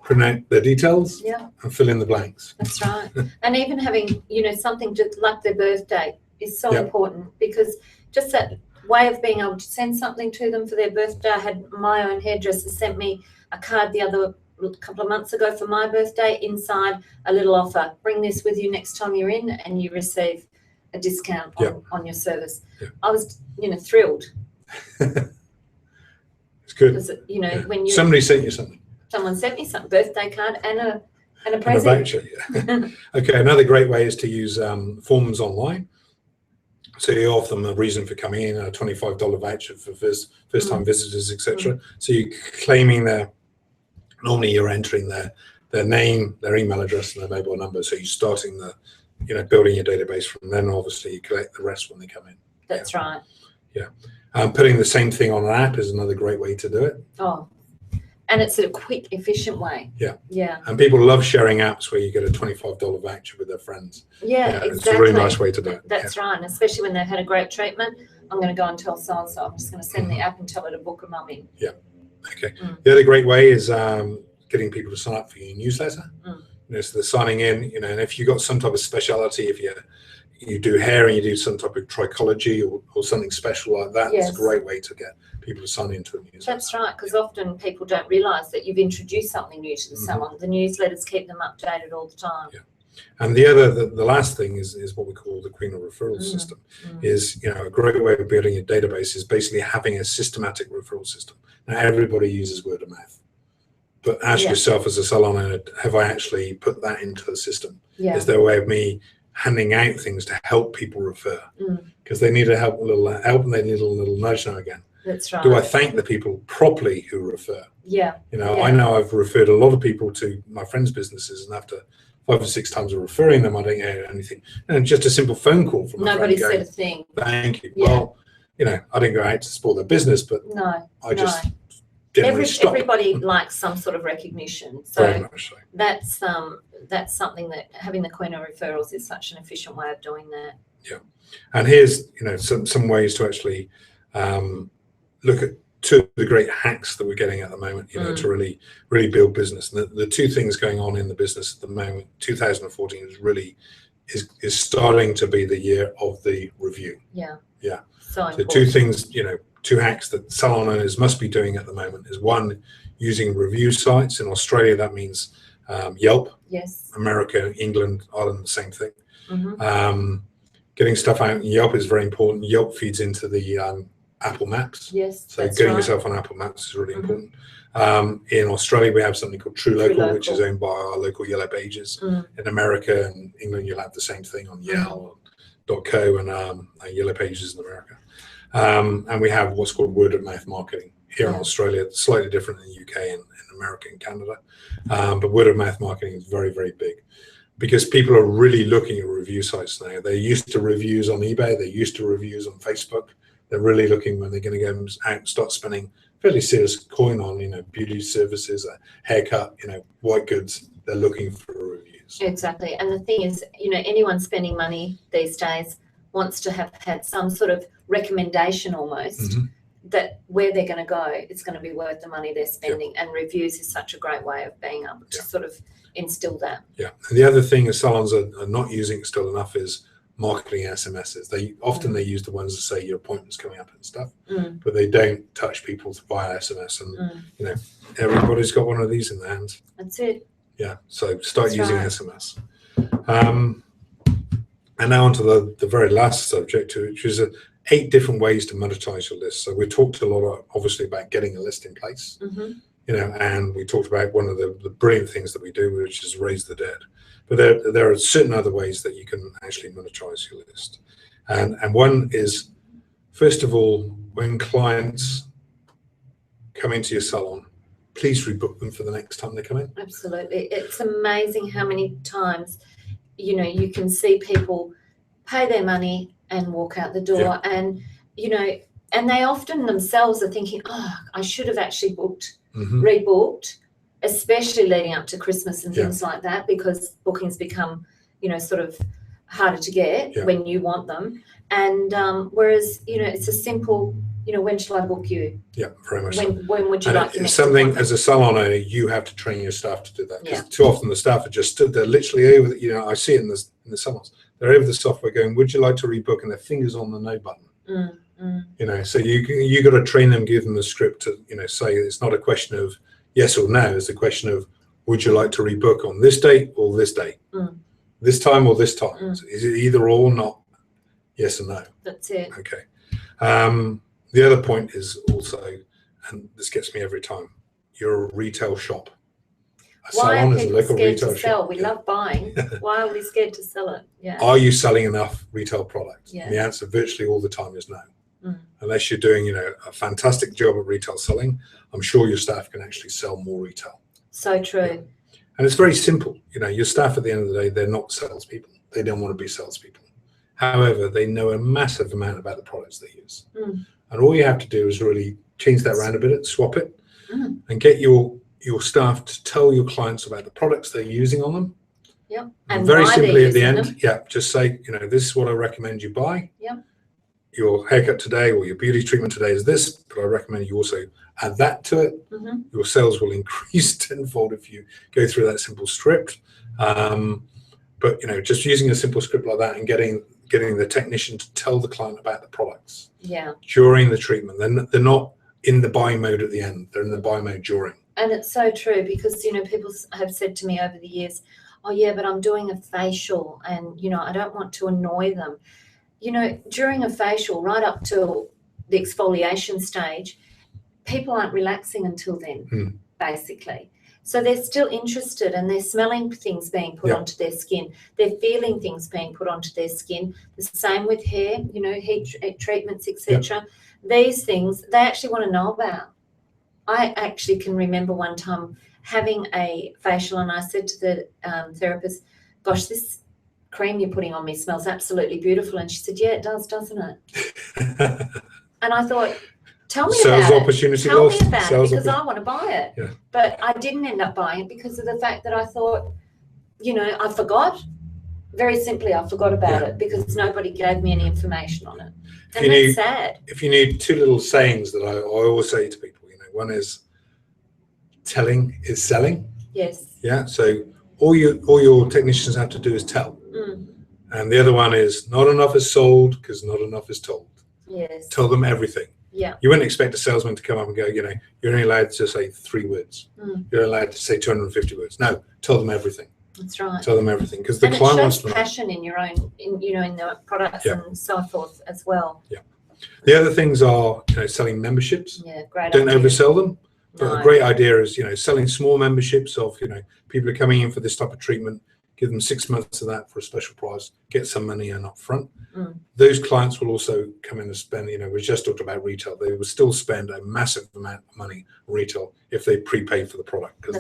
print out their details, and fill in the blanks. That's right. And even having, you know, something just like their birthday is so important, because just that way of being able to send something to them for their birthday. I had my own hairdresser sent me a card a couple of months ago for my birthday, inside a little offer. Bring this with you next time you're in and you receive a discount on your service. I was, you know, thrilled. It's good. Because, you know, when you somebody sent you something. Someone sent me some birthday card and a present. And a voucher, Okay, another great way is to use forms online. So you offer them a reason for coming in, a $25 voucher for first-time visitors, etc. So you're claiming normally you're entering their name, their email address, and their mobile number. So you're starting building your database from then. Obviously, you collect the rest when they come in. That's right. Yeah. Putting the same thing on an app is another great way to do it. Oh, and it's a quick, efficient way. Yeah. Yeah. And people love sharing apps where you get a $25 voucher with their friends. Yeah, exactly. It's a really nice way to do it. That's right. And especially when they've had a great treatment, I'm going to go and tell so-and-so, I'm just going to send the app and tell her to book a mum in. Yeah. Okay. The other great way is getting people to sign up for your newsletter. You know, so they're signing in, you know, and if you've got some type of speciality, if you do hair and you do some type of trichology or something special like that, it's a great way to get people to sign into a newsletter. That's right, because often people don't realise that you've introduced something new to the salon. The newsletters keep them updated all the time. Yeah. And the last thing is what we call the Queen of Referral system. Is, you know, a great way of building a database is basically having a systematic referral system. Now everybody uses word of mouth, but ask yourself as a salon owner, have I actually put that into the system? Is there a way of me handing out things to help people refer? Because they need a little help and they need a little nudge now again. That's right. Do I thank the people properly who refer? Yeah. You know, I know I've referred a lot of people to my friends' businesses, and after 5 or 6 times of referring them, I don't hear anything. And just a simple phone call from nobody a friend said a thing. Thank you. Well, you know, I didn't go out to support their business, but I just generally stopped. Everybody likes some sort of recognition. So very much so. That's something that having the Queen of Referrals is such an efficient way of doing that. Yeah. And here's, you know, some ways to actually look at 2 of the great hacks that we're getting at the moment, you know, to really build business. And the 2 things going on in the business at the moment, 2014 is starting to be the year of the review. Yeah. Yeah. So 2 things, you know, 2 hacks that salon owners must be doing at the moment is, 1, using review sites. In Australia, that means Yelp. Yes. America, England, Ireland, the same thing. Getting stuff out in Yelp is very important. Yelp feeds into the Apple Maps. Yes. So getting yourself on Apple Maps is really important. In Australia, we have something called True Local, which is owned by our local Yellow Pages. In America and England, you'll have the same thing on Yelp.co and Yellow Pages in America. And we have what's called word of mouth marketing here in Australia. It's slightly different in the UK and in America and Canada. But word of mouth marketing is very, very big, because people are really looking at review sites now. They're used to reviews on eBay. They're used to reviews on Facebook. They're really looking when they're going to go out and start spending fairly serious coin on, you know, beauty services, a haircut, you know, white goods. They're looking for reviews. Exactly. And the thing is, you know, anyone spending money these days wants to have had some sort of recommendation almost that where they're going to go, it's going to be worth the money they're spending. And reviews is such a great way of being able to sort of instill that. Yeah. And the other thing is salons are not using still enough is marketing SMSs. They often use the ones that say your appointment's coming up and stuff, but they don't touch people via SMS. And you know, everybody's got one of these in their hands. That's it. Yeah. So start using SMS. And now onto the very last subject, which is 8 different ways to monetize your list. So we talked a lot, obviously, about getting a list in place, and we talked about one of the brilliant things that we do, which is raise the dead. But there are certain other ways that you can actually monetize your list. And one is, first of all, when clients come into your salon, please rebook them for the next time they come in. Absolutely. It's amazing how many times, you can see people pay their money and walk out the door, and, and they often themselves are thinking, oh, I should have actually rebooked, especially leading up to Christmas and things like that, because bookings become, sort of harder to get when you want them. And whereas, it's a simple, when shall I book you? Yeah, very much. When would you like your next something appointment? As a salon owner, you have to train your staff to do that. Because too often the staff are just stood there, literally over. I see it in the salons. They're over the software going, "Would you like to rebook?" And their fingers on the no button. So you got to train them, give them the script to say it's not a question of yes or no. It's a question of, would you like to rebook on this date or this date, this time or this time? Is it either or, not yes or no? That's it. Okay. The other point is also, and this gets me every time, you're a retail shop. Why are people scared to sell? We love buying. Why are we scared to sell it? Are you selling enough retail product? Yeah. And the answer virtually all the time is no. Unless you're doing, a fantastic job at retail selling, I'm sure your staff can actually sell more retail. So true. Yeah. And it's very simple. Your staff at the end of the day, they're not salespeople. They don't want to be salespeople. However, they know a massive amount about the products they use. And all you have to do is really change that around a bit, swap it, and get your staff to tell your clients about the products they're using on them. Yeah. And very simply at the end, just say, this is what I recommend you buy. Yeah. Your haircut today or your beauty treatment today is this, but I recommend you also add that to it. Your sales will increase tenfold if you go through that simple script. But just using a simple script like that and getting the technician to tell the client about the products during the treatment. Then they're not in the buy mode at the end, they're in the buy mode during. And it's so true, because people have said to me over the years, oh yeah, but I'm doing a facial and I don't want to annoy them. During a facial, right up till the exfoliation stage, people aren't relaxing until then, basically. So they're still interested, and they're smelling things being put onto their skin. They're feeling things being put onto their skin. The same with hair, heat treatments, etc. These things they actually want to know about. I actually can remember one time having a facial, and I said to the therapist, "Gosh, this cream you're putting on me smells absolutely beautiful." And she said, "Yeah, it does, doesn't it?" And I thought, tell me about it. Opportunity Tell lost. me about it, because I want to buy it. Yeah. But I didn't end up buying it because of the fact that I thought, I forgot. Very simply, I forgot about it because nobody gave me any information on it. And that's sad. If you need 2 little sayings that I always say to people, one is telling is selling. Yes. Yeah. So all your technicians have to do is tell. And the other one is not enough is sold because not enough is told. Yes. Tell them everything. Yeah. You wouldn't expect a salesman to come up and go, you're only allowed to say 3 words. You're allowed to say 250 words. No, tell them everything. That's right. Tell them everything, because the client wants to know. Passion in your own, in the products and so forth as well. Yeah. The other things are, selling memberships. Yeah, great. Don't oversell them. But No. a great idea is, selling small memberships of, people are coming in for this type of treatment. Give them 6 months of that for a special price. Get some money in up front. Those clients will also come in and spend. We just talked about retail. They will still spend a massive amount of money on retail if they prepay for the product, because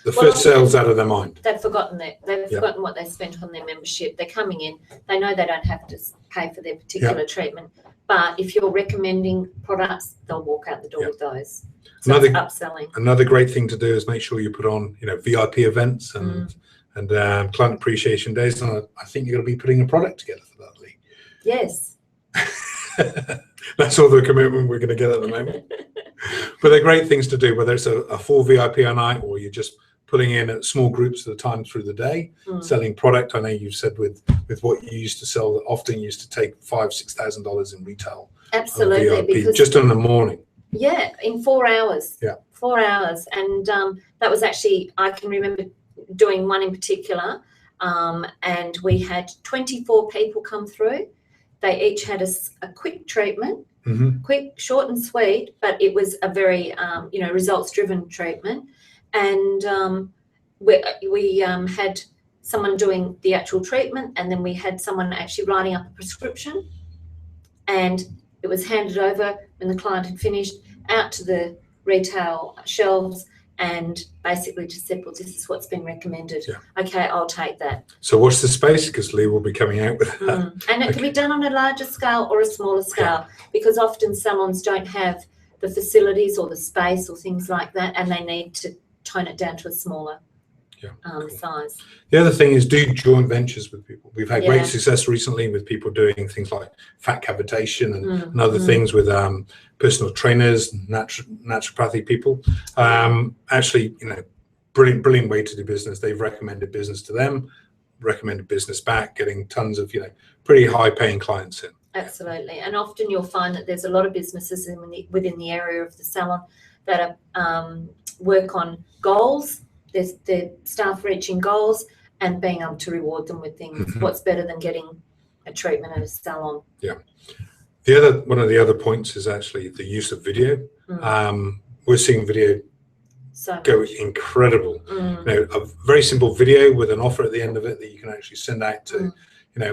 the first sale's out of their mind. They've forgotten that. They've forgotten what they spent on their membership. They're coming in. They know they don't have to pay for their particular treatment. But if you're recommending products, they'll walk out the door with those. So it's upselling. Another great thing to do is make sure you put on, VIP events and client appreciation days. And I think you're going to be putting a product together for that, Leigh. Yes. That's all the commitment we're going to get at the moment. But they're great things to do, whether it's a full VIP night or you're just putting in at small groups at a time through the day, selling product. I know you've said with what you used to sell, that often used to take $5,000-$6,000 in retail. Absolutely, because just in the morning. Yeah, in 4 hours. Yeah. 4 hours. And that was actually, I can remember doing one in particular. and we had 24 people come through. They each had a quick treatment, quick, short and sweet, but it was a very, results-driven treatment. And we had someone doing the actual treatment, and then we had someone actually writing up a prescription, and it was handed over when the client had finished out to the retail shelves, and basically just said, well, this is what's been recommended. Yeah. Okay, I'll take that. So watch the space, because Leigh will be coming out with that. And it can be done on a larger scale or a smaller scale, because often salons don't have the facilities or the space or things like that, and they need to tone it down to a smaller size. The other thing is do joint ventures with people. We've had great success recently with people doing things like fat cavitation and other things with personal trainers, naturopathy people. Actually, brilliant way to do business. They've recommended business to them, recommended business back, getting tons of pretty high paying clients in. Absolutely. And often you'll find that there's a lot of businesses within the area of the salon that work on goals. There's the staff reaching goals and being able to reward them with things. What's better than getting a treatment at a salon? Yeah. One of the other points is actually the use of video. We're seeing video go incredible. A very simple video with an offer at the end of it that you can actually send out to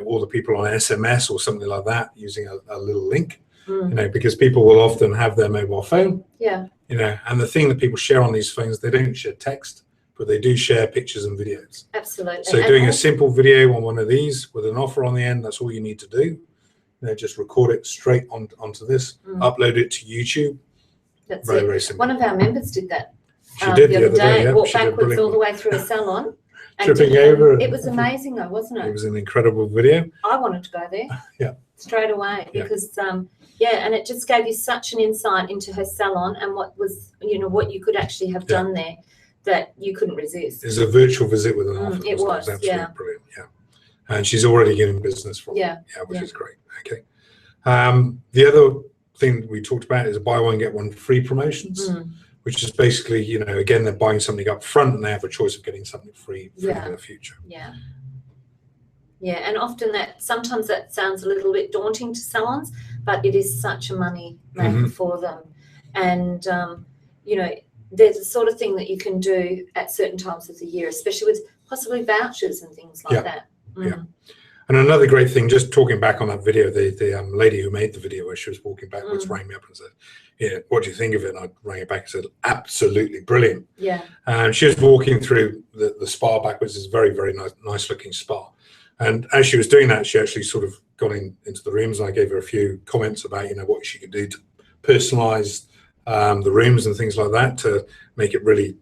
all the people on SMS or something like that, using a little link. Because people will often have their mobile phone. And the thing that people share on these phones, they don't share text, but they do share pictures and videos. Absolutely. So doing a simple video on one of these with an offer on the end, that's all you need to do. Just record it straight onto this, upload it to YouTube. That's very simple. One of our members did that. She did the other day. Walked backwards all the way through a salon. Tripping over. It was amazing though, wasn't it? It was an incredible video. I wanted to go there. Straight away, because and it just gave you such an insight into her salon and what was, what you could actually have done there that you couldn't resist. It's a virtual visit with an offer. It was absolutely brilliant. And she's already getting business from it. Which is great. Okay. The other thing we talked about is buy one get one free promotions, which is basically again, they're buying something up front and they have a choice of getting something free in the future. And often sometimes that sounds a little bit daunting to salons, but it is such a money maker for them. And there's the sort of thing that you can do at certain times of the year, especially with possibly vouchers and things like that. And another great thing, just talking back on that video, the lady who made the video where she was walking backwards rang me up and said, what do you think of it? And I rang it back and said, absolutely brilliant. And she was walking through the spa backwards. It's a very, very nice looking spa. And as she was doing that, she actually sort of got into the rooms, and I gave her a few comments about, what she could do to personalize the rooms and things like that to make it really,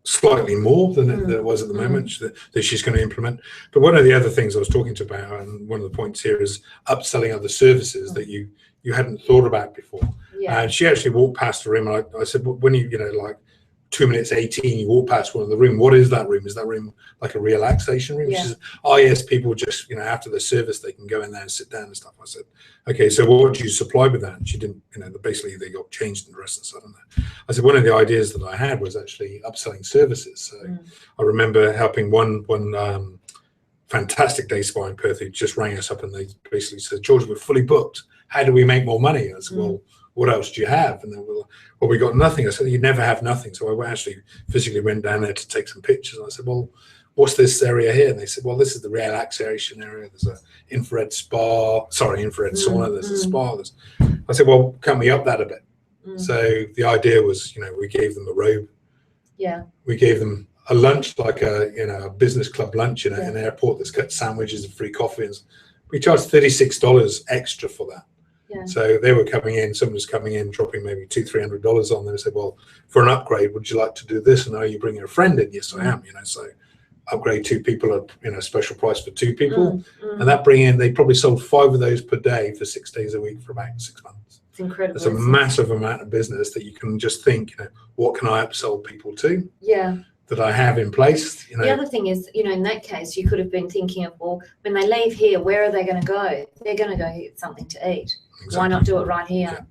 slightly more than it was at the moment that she's going to implement. But one of the other things I was talking to about, and one of the points here, is upselling other services that you hadn't thought about before. And she actually walked past the room, and I said, well, when you like 2 minutes 18, you walk past one of the room. What is that room? Is that room like a relaxation room? She says, oh yes, people just after the service they can go in there and sit down and stuff. I said, okay, so what do you supply with that? And she didn't, basically they got changed in the rest of the sudden. I said, one of the ideas that I had was actually upselling services. So I remember helping one fantastic day spa in Perth who just rang us up, and they basically said, George, we're fully booked. How do we make more money? I said, well, what else do you have? And they were like, well, we got nothing. I said, you never have nothing. So I actually physically went down there to take some pictures. And I said, well, what's this area here? And they said, well, this is the relaxation area. There's an infrared sauna. There's a spa. I said, well, can we up that a bit? So the idea was, we gave them a robe. We gave them a lunch, like a business club lunch in an airport that's got sandwiches and free coffee. And we charged $36 extra for that. So they were coming in, someone was coming in, dropping maybe $200-300 on them. They said, well, for an upgrade, would you like to do this? And are you bringing a friend in? Yes, I am, so upgrade 2 people at special price for 2 people. And that they probably sold 5 of those per day for 6 days a week for about 6 months. It's incredible. It's a massive amount of business that you can just think, what can I upsell people to? That I have in place. The other thing is, in that case, you could have been thinking of, well, when they leave here, where are they going to go? They're going to go get something to eat. Exactly. Why not do it right here?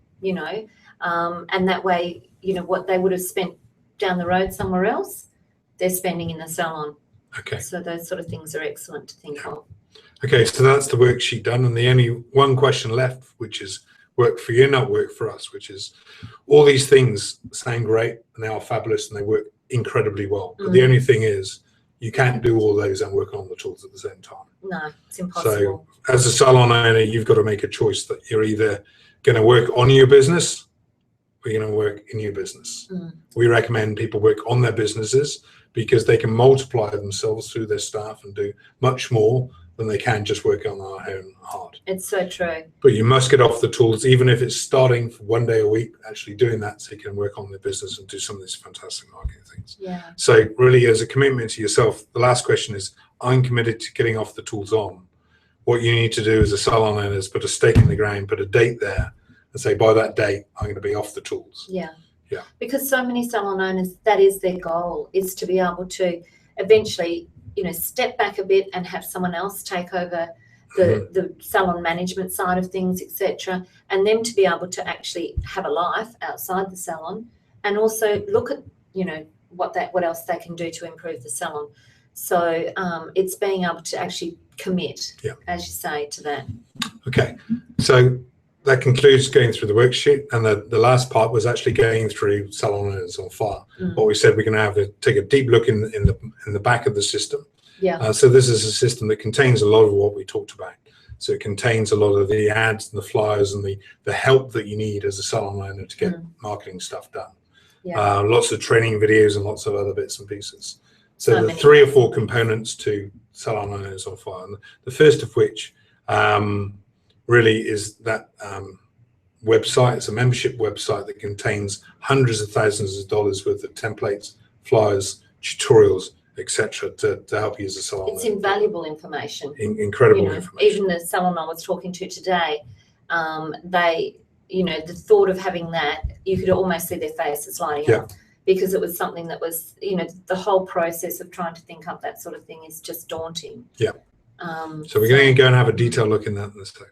And that way, what they would have spent down the road somewhere else, they're spending in the salon. Okay. So those sort of things are excellent to think of. Okay, so that's the worksheet done, and the only one question left, which is work for you, not work for us, which is all these things sound great and they are fabulous and they work incredibly well. But the only thing is you can't do all those and work on the tools at the same time. No, it's impossible. So as a salon owner, you've got to make a choice that you're either going to work on your business or you're going to work in your business. We recommend people work on their businesses because they can multiply themselves through their staff and do much more than they can just work on their own hard. It's so true. But you must get off the tools, even if it's starting for 1 day a week, actually doing that so you can work on their business and do some of these fantastic marketing things. Yeah. So really, as a commitment to yourself, the last question is, I'm committed to getting off the tools on. What you need to do as a salon owner is put a stake in the ground, put a date there, and say, by that date, I'm going to be off the tools. Yeah. Yeah. Because so many salon owners, that is their goal, is to be able to eventually, step back a bit and have someone else take over the salon management side of things, etc., and them to be able to actually have a life outside the salon, and also look at what else they can do to improve the salon. So it's being able to actually commit, as you say, to that. Okay. So that concludes going through the worksheet, and the last part was actually going through Salon Owners On Fire. What we said, we're going to have to take a deep look in the back of the system. Yeah. So this is a system that contains a lot of what we talked about. So it contains a lot of the ads and the flyers and the help that you need as a salon owner to get marketing stuff done. Yeah. Lots of training videos and lots of other bits and pieces. So the 3 or 4 components to Salon Owners On Fire. And the first of which really is that website. It's a membership website that contains hundreds of thousands of dollars worth of templates, flyers, tutorials, etc., to help you as a salon. It's invaluable information. Incredible information. Even the salon I was talking to today, they, the thought of having that, you could almost see their faces lighting up, because it was something that was, the whole process of trying to think up that sort of thing is just daunting. Yeah. So we're going to go and have a detailed look in that in a second.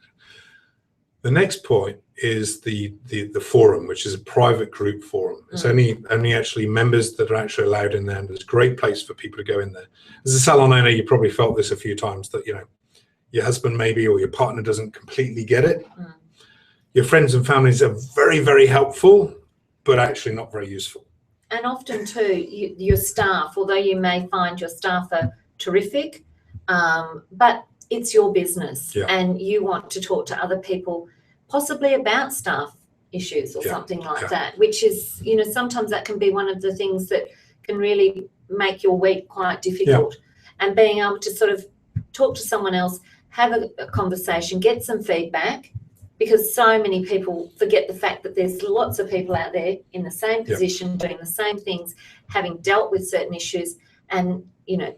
The next point is the forum, which is a private group forum. It's only actually members that are actually allowed in there, and it's a great place for people to go in there. As a salon owner, you probably felt this a few times, that your husband maybe or your partner doesn't completely get it. Your friends and families are very, very helpful, but actually not very useful. And often too, your staff, although you may find your staff are terrific, but it's your business, and you want to talk to other people possibly about staff issues or something like that, which is, sometimes that can be one of the things that can really make your week quite difficult. And being able to sort of talk to someone else, have a conversation, get some feedback, because so many people forget the fact that there's lots of people out there in the same position, doing the same things, having dealt with certain issues, and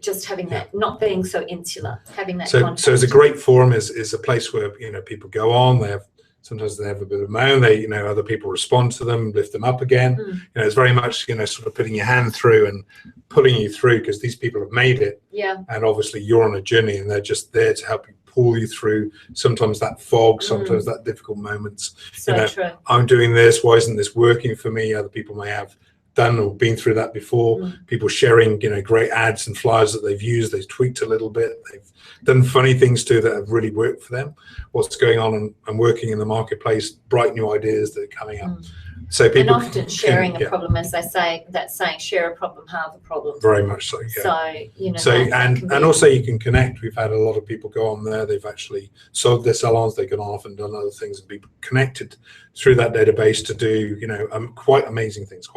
just having that, not being so insular, having that contact. So it's a great forum, is a place where people go on, sometimes they have a bit of moan, other people respond to them, lift them up again. It's very much sort of putting your hand through and pulling you through, because these people have made it, and obviously you're on a journey and they're just there to help you pull you through sometimes that fog, sometimes that difficult moments. True. I'm doing this, why isn't this working for me? Other people may have done or been through that before. People sharing great ads and flyers that they've used, they've tweaked a little bit, they've done funny things too that have really worked for them. What's going on and working in the marketplace, bright new ideas that are coming up. So people, and often sharing a problem, as they say, that saying, share a problem, halve a problem. Very much so. So and also you can connect. We've had a lot of people go on there. They've actually sold their salons. They've gone off and done other things and be connected through that database to do quite amazing things.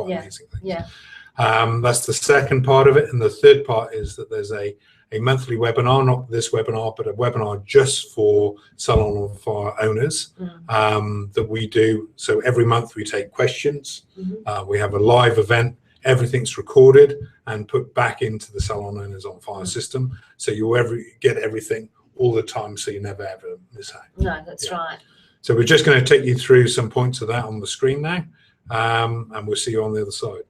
That's the second part of it, and the third part is that there's a monthly webinar, not this webinar, but a webinar just for Salon On Fire owners that we do. So every month we take questions. We have a live event. Everything's recorded and put back into the Salon Owners On Fire system. So you get everything all the time, so you never ever miss out. No, that's right. So we're just going to take you through some points of that on the screen now, and we'll see you on the other side.